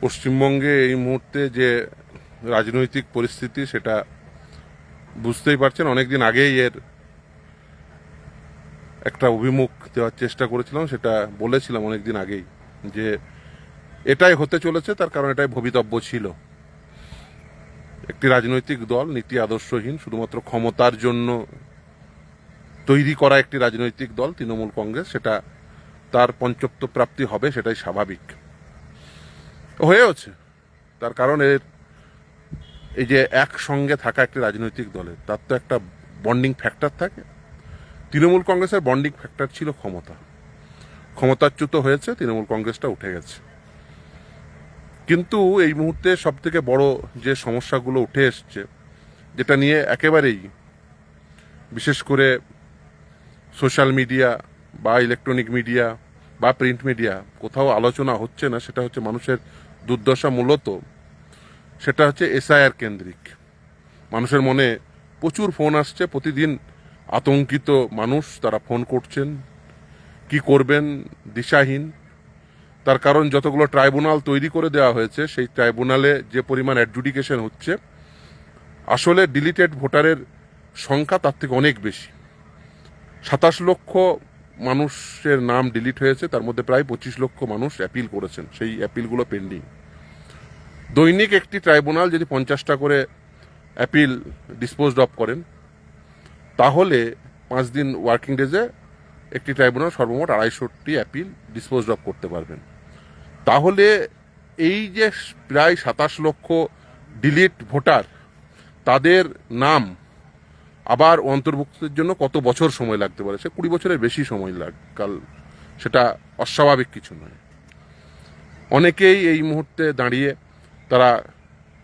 পশ্চিমবঙ্গে এই মুহূর্তে যে রাজনৈতিক পরিস্থিতি সেটা বুঝতেই পারছেন। অনেকদিন আগেই এর একটা অভিমুখ দেওয়ার চেষ্টা করেছিলাম, সেটা বলেছিলাম অনেকদিন আগেই যে এটাই হতে চলেছে, তার কারণ এটাই ভবিতব্য ছিল। একটি রাজনৈতিক দল নীতি আদর্শহীন, শুধুমাত্র ক্ষমতার জন্য তৈরি করা একটি রাজনৈতিক দল তৃণমূল কংগ্রেস, সেটা তার পঞ্চত্ব প্রাপ্তি হবে, সেটাই স্বাভাবিক হয়েওছে। তার কারণ এই যে একসঙ্গে থাকা একটি রাজনৈতিক দলের, তার তো একটা বন্ডিং ফ্যাক্টর থাকে। তৃণমূল কংগ্রেসের বন্ডিং ফ্যাক্টর ছিল ক্ষমতা। ক্ষমতাচ্যুত হয়েছে, তৃণমূল কংগ্রেসটা উঠে গেছে। কিন্তু এই মুহূর্তে সব থেকে বড় যে সমস্যাগুলো উঠে এসছে, যেটা নিয়ে একেবারেই বিশেষ করে সোশ্যাল মিডিয়া বা ইলেকট্রনিক মিডিয়া বা প্রিন্ট মিডিয়া কোথাও আলোচনা হচ্ছে না, সেটা হচ্ছে মানুষের দুর্দশা। মূলত সেটা হচ্ছে এসআইআর কেন্দ্রিক। মানুষের মনে প্রচুর ফোন আসছে, প্রতিদিন আতঙ্কিত মানুষ, তারা ফোন করছেন, কি করবেন দিশাহীন। তার কারণ যতগুলো ট্রাইব্যুনাল তৈরি করে দেওয়া হয়েছে, সেই ট্রাইব্যুনালে যে পরিমাণ অ্যাডজুডিকেশন হচ্ছে, আসলে ডিলিটেড ভোটারের সংখ্যা তার থেকে অনেক বেশি। 27 লক্ষ মানুষের নাম ডিলিট হয়েছে, তার মধ্যে প্রায় 25 লক্ষ মানুষ অ্যাপিল করেছেন, সেই অ্যাপিলগুলো পেন্ডিং। দৈনিক একটি ট্রাইব্যুনাল যদি 50টা করে অ্যাপিল ডিসপোজড অফ করেন, তাহলে 5 দিন ওয়ার্কিং ডেজে একটি ট্রাইব্যুনাল সর্বমোট 250টি অ্যাপিল ডিসপোজড অফ করতে পারবেন। তাহলে এই যে প্রায় 27 লক্ষ ডিলিট ভোটার, তাদের নাম আবার অন্তর্ভুক্তির জন্য কত বছর সময় লাগতে পারে? সে 20 বছরের বেশি সময় কাল, সেটা অস্বাভাবিক কিছু নয়। অনেকেই এই মুহূর্তে দাঁড়িয়ে তারা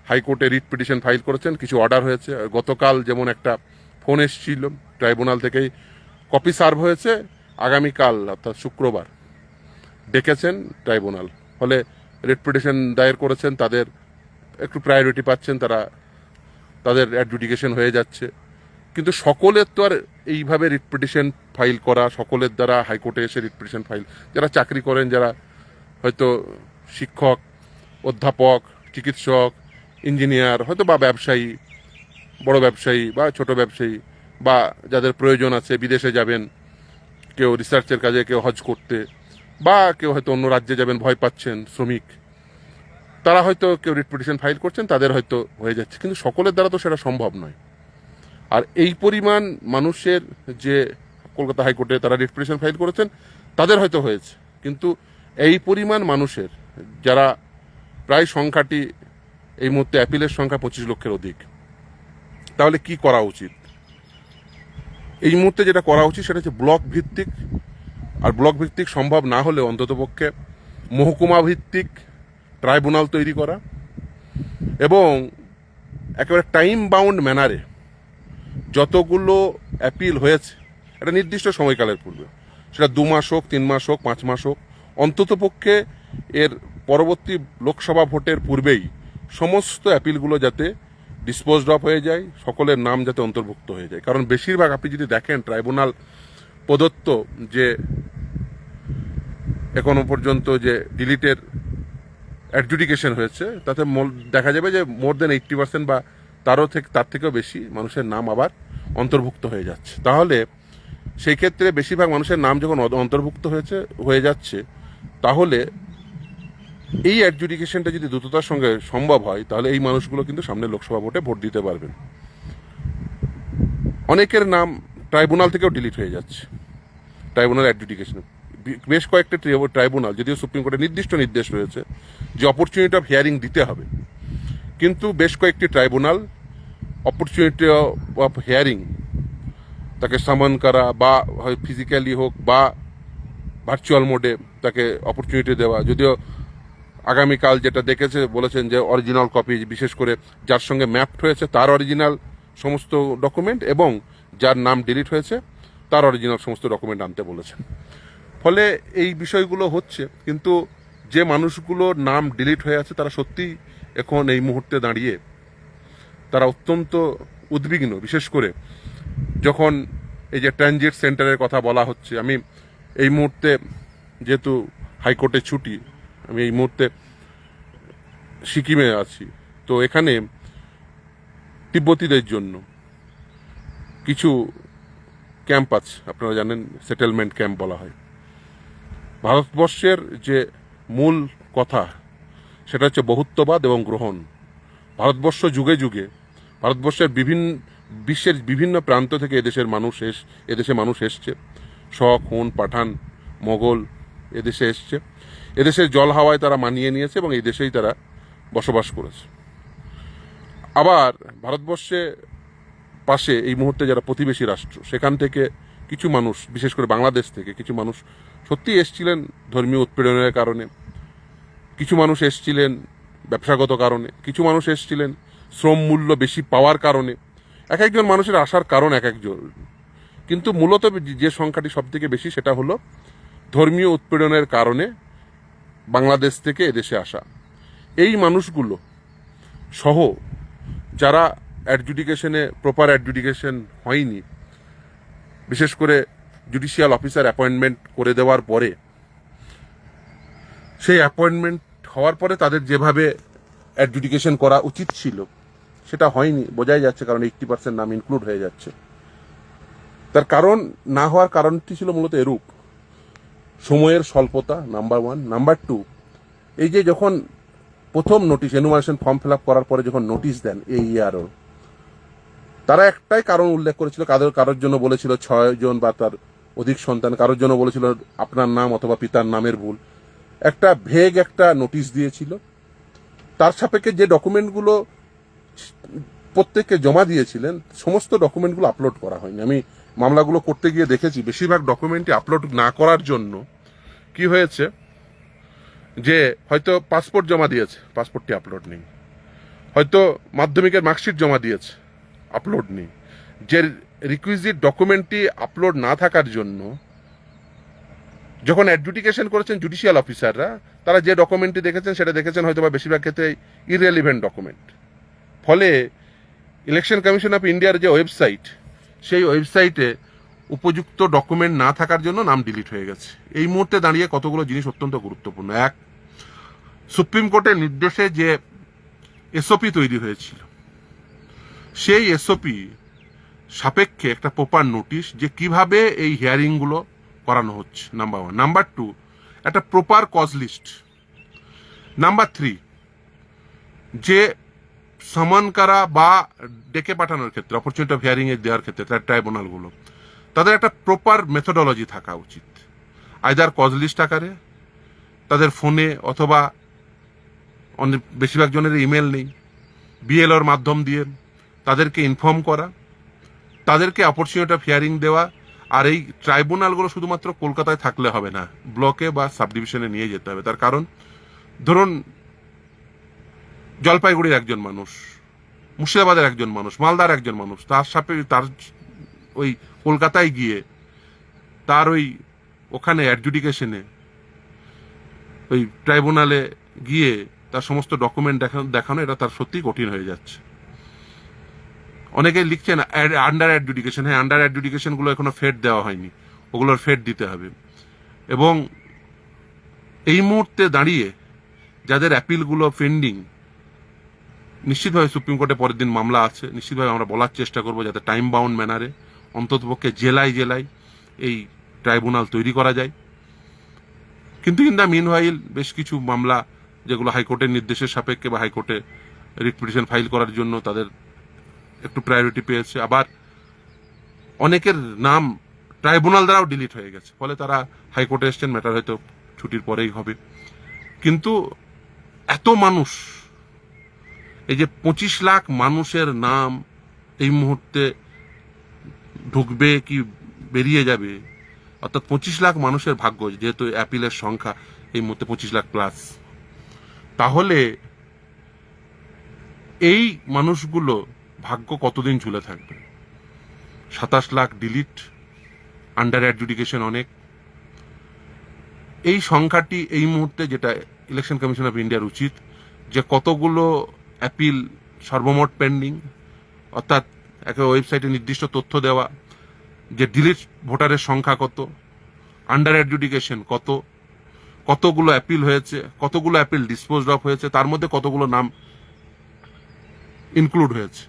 হাইকোর্টে রিট পিটিশন ফাইল করেছেন, কিছু অর্ডার হয়েছে। গতকাল যেমন একটা ফোন এসেছিল ট্রাইব্যুনাল থেকেই, কপি সার্ভ হয়েছে, আগামীকাল অর্থাৎ শুক্রবার ডেকেছেন ট্রাইব্যুনাল। ফলে রিট পিটিশন দায়ের করেছেন, তাদের একটু প্রায়োরিটি পাচ্ছেন, তারা তাদের অ্যাডজুডিকেশন হয়ে যাচ্ছে। কিন্তু সকলের তো আর এইভাবে রিট পিটিশন ফাইল করা, সকলের দ্বারা হাইকোর্টে এসে রিট পিটিশন ফাইল, যারা চাকরি করেন, যারা হয়তো শিক্ষক, অধ্যাপক, চিকিৎসক, ইঞ্জিনিয়ার, হয়তো বা ব্যবসায়ী, বড় ব্যবসায়ী বা ছোট ব্যবসায়ী, বা যাদের প্রয়োজন আছে বিদেশে যাবেন, কেউ রিসার্চের কাজে, কেউ হজ করতে, বা কেউ হয়তো অন্য রাজ্যে যাবেন, ভয় পাচ্ছেন, শ্রমিক, তারা হয়তো কেউ রিট পিটিশন ফাইল করছেন, তাদের হয়তো হয়ে যাচ্ছে। কিন্তু সকলের দ্বারা তো সেটা সম্ভব নয়। আর এই পরিমাণ মানুষের যে কলকাতা হাইকোর্টে তারা রিট পিটিশন ফাইল করেছেন, তাদের হয়তো হয়েছে। কিন্তু এই পরিমাণ মানুষের, যারা প্রায় সংখ্যাটি এই মুহূর্তে অ্যাপিলের সংখ্যা 25 লক্ষের অধিক, তাহলে কি করা উচিত? এই মুহূর্তে যেটা করা উচিত সেটা হচ্ছে ব্লক ভিত্তিক, আর ব্লক ভিত্তিক সম্ভব না হলে অন্ততপক্ষে মহকুমা ভিত্তিক ট্রাইব্যুনাল তৈরি করা, এবং একেবারে টাইম বাউন্ড ম্যানারে যতগুলো অ্যাপিল হয়েছে একটা নির্দিষ্ট সময়কালের পূর্বে, সেটা 2 মাস হোক, 3 মাস হোক, 5 মাস হোক, অন্ততপক্ষে এর পরবর্তী লোকসভা ভোটের পূর্বেই সমস্ত অ্যাপিলগুলো যাতে ডিসপোজড অফ হয়ে যায়, সকলের নাম যাতে অন্তর্ভুক্ত হয়ে যায়। কারণ বেশিরভাগ আপনি যদি দেখেন ট্রাইব্যুনাল প্রদত্ত যে এখনো পর্যন্ত যে ডিলিটের অ্যাডজুডিকেশন হয়েছে, তাতে দেখা যাবে যে মোর দেন 80% বা তার থেকেও বেশি মানুষের নাম আবার অন্তর্ভুক্ত হয়ে যাচ্ছে। তাহলে সেই ক্ষেত্রে বেশিরভাগ মানুষের নাম যখন অন্তর্ভুক্ত হয়ে যাচ্ছে, তাহলে এই অ্যাডজুডিকেশনটা যদি দ্রুততার সঙ্গে সম্ভব হয়, তাহলে এই মানুষগুলো কিন্তু সামনে লোকসভা ভোটে ভোট দিতে পারবেন। অনেকের নাম ট্রাইব্যুনাল থেকেও ডিলিট হয়ে যাচ্ছে, ট্রাইব্যুনাল অ্যাডজুডিকেশন। বেশ কয়েকটা ট্রাইব্যুনাল, যদিও সুপ্রিম কোর্টের নির্দিষ্ট নির্দেশ রয়েছে যে অপরচুনিটি অফ হিয়ারিং দিতে হবে, কিন্তু বেশ কয়েকটি ট্রাইব্যুনাল অপরচুনিটি অফ হিয়ারিং, তাকে সামন করা, বা হয় ফিজিক্যালি হোক বা ভার্চুয়াল মোডে তাকে অপরচুনিটি দেওয়া, যদিও আগামীকাল যেটা দেখেছে বলেছেন যে অরিজিনাল কপি, বিশেষ করে যার সঙ্গে ম্যাপড হয়েছে তার অরিজিনাল সমস্ত ডকুমেন্ট, এবং যার নাম ডিলিট হয়েছে তার অরিজিনাল সমস্ত ডকুমেন্ট আনতে বলেছেন। ফলে এই বিষয়গুলো হচ্ছে, কিন্তু যে মানুষগুলোর নাম ডিলিট হয়ে আছে তারা সত্যিই এখন এই মুহূর্তে দাঁড়িয়ে তারা অত্যন্ত উদ্বিগ্ন। বিশেষ করে যখন এই যে ট্রানজিট সেন্টারের কথা বলা হচ্ছে, আমি এই মুহূর্তে যেহেতু হাইকোর্টে ছুটি, আমি এই মুহূর্তে সিকিমে আছি, তো এখানে তিব্বতীদের জন্য কিছু ক্যাম্প আছে, আপনারা জানেন সেটেলমেন্ট ক্যাম্প বলা হয়। ভারতবর্ষের যে মূল কথা সেটা হচ্ছে বহুত্ববাদ এবং গ্রহণ। ভারতবর্ষ যুগে যুগে ভারতবর্ষের বিশ্বের বিভিন্ন প্রান্ত থেকে এদেশে মানুষ এসছে। শক, হুন, পাঠান, মোগল এদেশে এসছে। এদেশের জল হাওয়ায় তারা মানিয়ে নিয়েছে এবং এই দেশেই তারা বসবাস করেছে। আবার ভারতবর্ষে পাশে এই মুহূর্তে যারা প্রতিবেশী রাষ্ট্র, সেখান থেকে কিছু মানুষ, বিশেষ করে বাংলাদেশ থেকে কিছু মানুষ সত্যি এসছিলেন ধর্মীয় উৎপীড়নের কারণে, কিছু মানুষ এসছিলেন ব্যবসাগত কারণে, কিছু মানুষ এসছিলেন শ্রম মূল্য বেশি পাওয়ার কারণে। এক একজন মানুষের আসার কারণ এক একজন, কিন্তু মূলত যে সংখ্যাটি সব থেকে বেশি সেটা হলো ধর্মীয় উৎপীড়নের কারণে বাংলাদেশ থেকে এদেশে আসা। এই মানুষগুলো সহ যারা প্রপার অ্যাডজুডিকেশন হয়নি, বিশেষ করে জুডিশিয়াল অফিসার অ্যাপয়েন্টমেন্ট করে দেওয়ার পরে, সেই অ্যাপয়েন্টমেন্ট হওয়ার পরে তাদের যেভাবে অ্যাডজুডিকেশন করা উচিত ছিল সেটা হয়নি, বোঝাই যাচ্ছে, কারণ 80% নাম ইনক্লুড হয়ে যাচ্ছে। তার কারণ না হওয়ার কারণটি ছিল মূলত এরূপ: সময়ের স্বল্পতা, নাম্বার 1। নাম্বার 2, এই যে যখন প্রথম notice, enumeration form fill up করার পরে যখন নোটিশ দেন AERO, তারা একটাই কারণ উল্লেখ করেছিল। কারোর জন্য বলেছিল 6 জন বা তার অধিক সন্তান, কারোর জন্য বলেছিল আপনার নাম অথবা পিতার নামের ভুল। একটা ভেগ একটা নোটিশ দিয়েছিল। তার সাপেক্ষে যে ডকুমেন্টগুলো প্রত্যেককে জমা দিয়েছিলেন, সমস্ত ডকুমেন্টগুলো আপলোড করা হয়নি। আমি মামলাগুলো করতে গিয়ে দেখেছি বেশিরভাগ ডকুমেন্টই আপলোড না করার জন্য কি হয়েছে, যে হয়তো পাসপোর্ট জমা দিয়েছে, পাসপোর্টটি আপলোড নেই, হয়তো মাধ্যমিকের মার্কশিট জমা দিয়েছে, আপলোড নেই। যে রিকুইজিট ডকুমেন্টটি আপলোড না থাকার জন্য যখন অ্যাডজুডিকেশন করেছেন জুডিশিয়াল অফিসাররা, তারা যে ডকুমেন্টটি দেখেছেন সেটা দেখেছেন হয়তো বা বেশিরভাগ ক্ষেত্রে ইররেলিভেন্ট ডকুমেন্ট। ফলে ইলেকশন কমিশন অফ ইন্ডিয়ার যে ওয়েবসাইট, সেই ওয়েবসাইটে উপযুক্ত ডকুমেন্ট না থাকার জন্য নাম ডিলিট হয়ে গেছে। এই মুহূর্তে দাঁড়িয়ে কতগুলো জিনিস অত্যন্ত গুরুত্বপূর্ণ। এক, সুপ্রিম কোর্টের নির্দেশে যে SOP তৈরি হয়েছিল, সেই SOP সাপেক্ষে একটা প্রপার নোটিশ যে কিভাবে এই হিয়ারিংগুলো করানো হচ্ছে, নাম্বার 1। নাম্বার 2, একটা প্রপার কজ লিস্ট। নাম্বার 3, যে সামান করা বা ডেকে পাঠানোর ক্ষেত্রে, অপরচুনিটি অফ হিয়ারিং এ দেওয়ার ক্ষেত্রে ট্রাইব্যুনালগুলো, তাদের একটা প্রপার মেথোডোলজি থাকা উচিত। আইদার কজ লিস্ট আকারে, তাদের ফোনে, অথবা বেশিরভাগ জনের ইমেল নেই, BLOর মাধ্যম দিয়ে তাদেরকে ইনফর্ম করা, তাদেরকে অপরচুনিটি অফ হিয়ারিং দেওয়া। আর এই ট্রাইব্যুনালগুলো শুধুমাত্র কলকাতায় থাকলে হবে না, ব্লকে বা সাব ডিভিশনে নিয়ে যেতে হবে। তার কারণ, ধরুন জলপাইগুড়ির একজন মানুষ, মুর্শিদাবাদের একজন মানুষ, মালদার একজন মানুষ, তার ওই কলকাতায় গিয়ে তার ওখানে অ্যাডজুডিকেশনে ওই ট্রাইব্যুনালে গিয়ে তার সমস্ত ডকুমেন্ট দেখানো, এটা তার সত্যি কঠিন হয়ে যাচ্ছে। অনেকে লিখছেন আন্ডার অ্যাডজুডিকেশন। হ্যাঁ, আন্ডার অ্যাডজুডিকেশনগুলো এখনো ফেড দেওয়া হয়নি, ওগুলোর ফেড দিতে হবে। এবং এই মুহূর্তে দাঁড়িয়ে যাদের অ্যাপিলগুলো পেন্ডিং, নিশ্চিতভাবে সুপ্রিম কোর্টে পরের দিন মামলা আছে, নিশ্চিতভাবে আমরা বলার চেষ্টা করবো যাতে টাইম বাউন্ড ম্যানারে অন্ততপক্ষে জেলায় জেলায় এই ট্রাইব্যুনাল তৈরি করা যায়। কিন্তু ইন দ্য মিন হোয়াইল বেশ কিছু মামলা যেগুলো হাইকোর্টের নির্দেশের সাপেক্ষে বা হাইকোর্টে রিট পিটিশন ফাইল করার জন্য তাদের একটু প্রায়োরিটি পেয়েছে, আবার অনেকের নাম ট্রাইব্যুনাল দ্বারাও ডিলিট হয়ে গেছে। ফলে তারা হাইকোর্টে এসছেন, ম্যাটার হয়তো ছুটির পরেই হবে। কিন্তু এত মানুষ, এই যে 25 লাখ মানুষের নাম এই মুহূর্তে ঢুকবে কি বেরিয়ে যাবে, অর্থাৎ 25 লাখ মানুষের ভাগ্য, যেহেতু অ্যাপিলের সংখ্যা এই মুহূর্তে 25 লাখ প্লাস, তাহলে এই মানুষগুলো ভাগ্য কতদিন ঝুলে থাকবে? 27 লাখ ডিলিট, আন্ডার অ্যাডজুডিকেশন অনেক। এই সংখ্যাটি এই মুহূর্তে, যেটা ইলেকশন কমিশন অফ ইন্ডিয়ার উচিত, যে কতগুলো অ্যাপিল সর্বমোট পেন্ডিং, অর্থাৎ একটা ওয়েবসাইটে নির্দিষ্ট তথ্য দেওয়া যে ডিলিট ভোটারের সংখ্যা কত, আন্ডার অ্যাডজুডিকেশন কত, কতগুলো অ্যাপিল হয়েছে, কতগুলো অ্যাপিল ডিসপোজ অফ হয়েছে, তার মধ্যে কতগুলো নাম ইনক্লুড হয়েছে।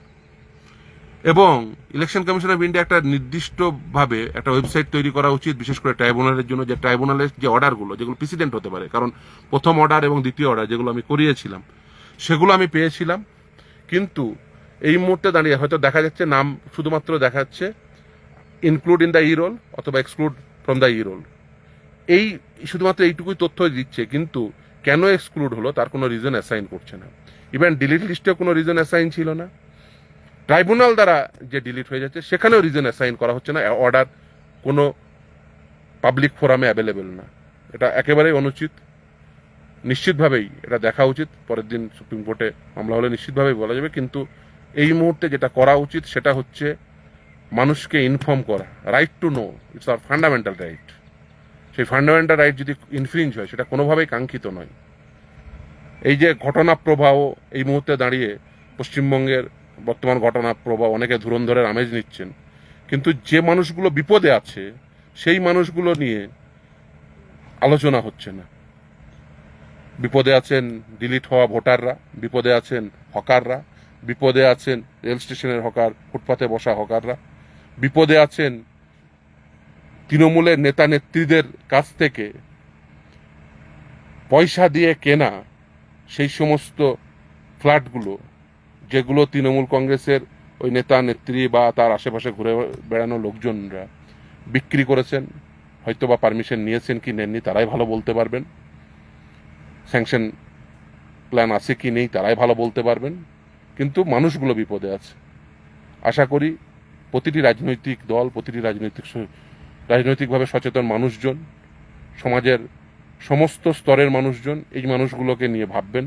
এবং ইলেকশন কমিশন অফ ইন্ডিয়া একটা নির্দিষ্টভাবে একটা ওয়েবসাইট তৈরি করা উচিত, বিশেষ করে ট্রাইব্যুনালের জন্য, যে ট্রাইব্যুনালের যে অর্ডারগুলো, যেগুলো প্রেসিডেন্ট হতে পারে, কারণ প্রথম অর্ডার এবং দ্বিতীয় অর্ডার যেগুলো আমি করিয়েছিলাম সেগুলো আমি পেয়েছিলাম, কিন্তু এই মুহূর্তে দাঁড়িয়ে হয়তো দেখা যাচ্ছে নাম শুধুমাত্র দেখা যাচ্ছে include in the E roll অথবা exclude from the E roll, এই শুধুমাত্র এইটুকুই তথ্য দিচ্ছে, কিন্তু কেন এক্সক্লুড হলো তার কোনো রিজন অ্যাসাইন করছে না। ইভেন ডিলিট লিস্টেও কোনো রিজন অ্যাসাইন ছিল না, ট্রাইব্যুনাল দ্বারা যে ডিলিট হয়ে যাচ্ছে সেখানেও রিজন অ্যাসাইন করা হচ্ছে না, অর্ডার কোনো পাবলিক ফোরামে অ্যাভেলেবেল না। এটা একেবারেই অনুচিত, নিশ্চিতভাবেই এটা দেখা উচিত, পরের দিন সুপ্রিম কোর্টে মামলা হলে নিশ্চিতভাবেই বলা যাবে। কিন্তু এই মুহূর্তে যেটা করা উচিত সেটা হচ্ছে মানুষকে ইনফর্ম করা, right to know, it's hour fundamental right. সেই ফান্ডামেন্টাল রাইট যদি ইনফ্রিঞ্জ হয় সেটা কোনোভাবেই কাঙ্ক্ষিত নয়। এই যে ঘটনা প্রবাহ এই মুহূর্তে দাঁড়িয়ে পশ্চিমবঙ্গের বর্তমান ঘটনা প্রবাহ, অনেকে ধুরন্ধরের আমেজ নিচ্ছেন, কিন্তু যে মানুষগুলো বিপদে আছে সেই মানুষগুলো নিয়ে আলোচনা হচ্ছে না। বিপদে আছেন ডিলিট হওয়া ভোটাররা, বিপদে আছেন হকাররা, বিপদে আছেন রেল স্টেশনের হকার, ফুটপাতে বসা হকাররা, বিপদে আছেন তৃণমূলের নেতা নেত্রীদের কাছ থেকে পয়সা দিয়ে কেনা সেই সমস্ত ফ্ল্যাটগুলো, যেগুলো তৃণমূল কংগ্রেসের ওই নেতা নেত্রী বা তার আশেপাশে ঘুরে বেড়ানো লোকজনরা বিক্রি করেছেন, হয়তো বা পারমিশন নিয়েছেন কি নেননি তারাই ভালো বলতে পারবেন, স্যাংশন প্ল্যান আছে কি নেই তারাই ভালো বলতে পারবেন, কিন্তু মানুষগুলো বিপদে আছে। আশা করি প্রতিটি রাজনৈতিক দল, প্রতিটি রাজনৈতিকভাবে সচেতন মানুষজন, সমাজের সমস্ত স্তরের মানুষজন এই মানুষগুলোকে নিয়ে ভাববেন,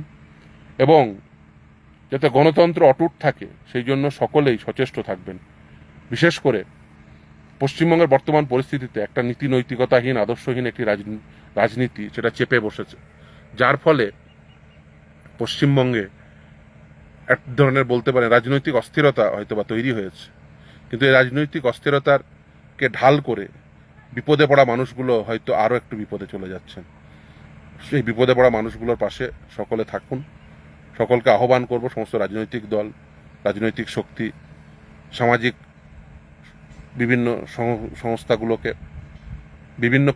এবং যাতে গণতন্ত্র অটুট থাকে সেই জন্য সকলেই সচেষ্ট থাকবেন। বিশেষ করে পশ্চিমবঙ্গের বর্তমান পরিস্থিতিতে একটা নীতি নৈতিকতাহীন, আদর্শহীন একটি রাজনীতি সেটা চেপে বসেছে, যার ফলে পশ্চিমবঙ্গে এক ধরনের বলতে পারেন রাজনৈতিক অস্থিরতা হয়তোবা তৈরি হয়েছে। কিন্তু এই রাজনৈতিক অস্থিরতারকে ঢাল করে বিপদে পড়া মানুষগুলো হয়তো আরও একটু বিপদে চলে যাচ্ছেন। সেই বিপদে পড়া মানুষগুলোর পাশে সকলে থাকুন। সকলকে আহ্বান করব, সমস্ত রাজনৈতিক দল, রাজনৈতিক শক্তি, সামাজিক বিভিন্ন সংস্থাগুলোকে, বিভিন্ন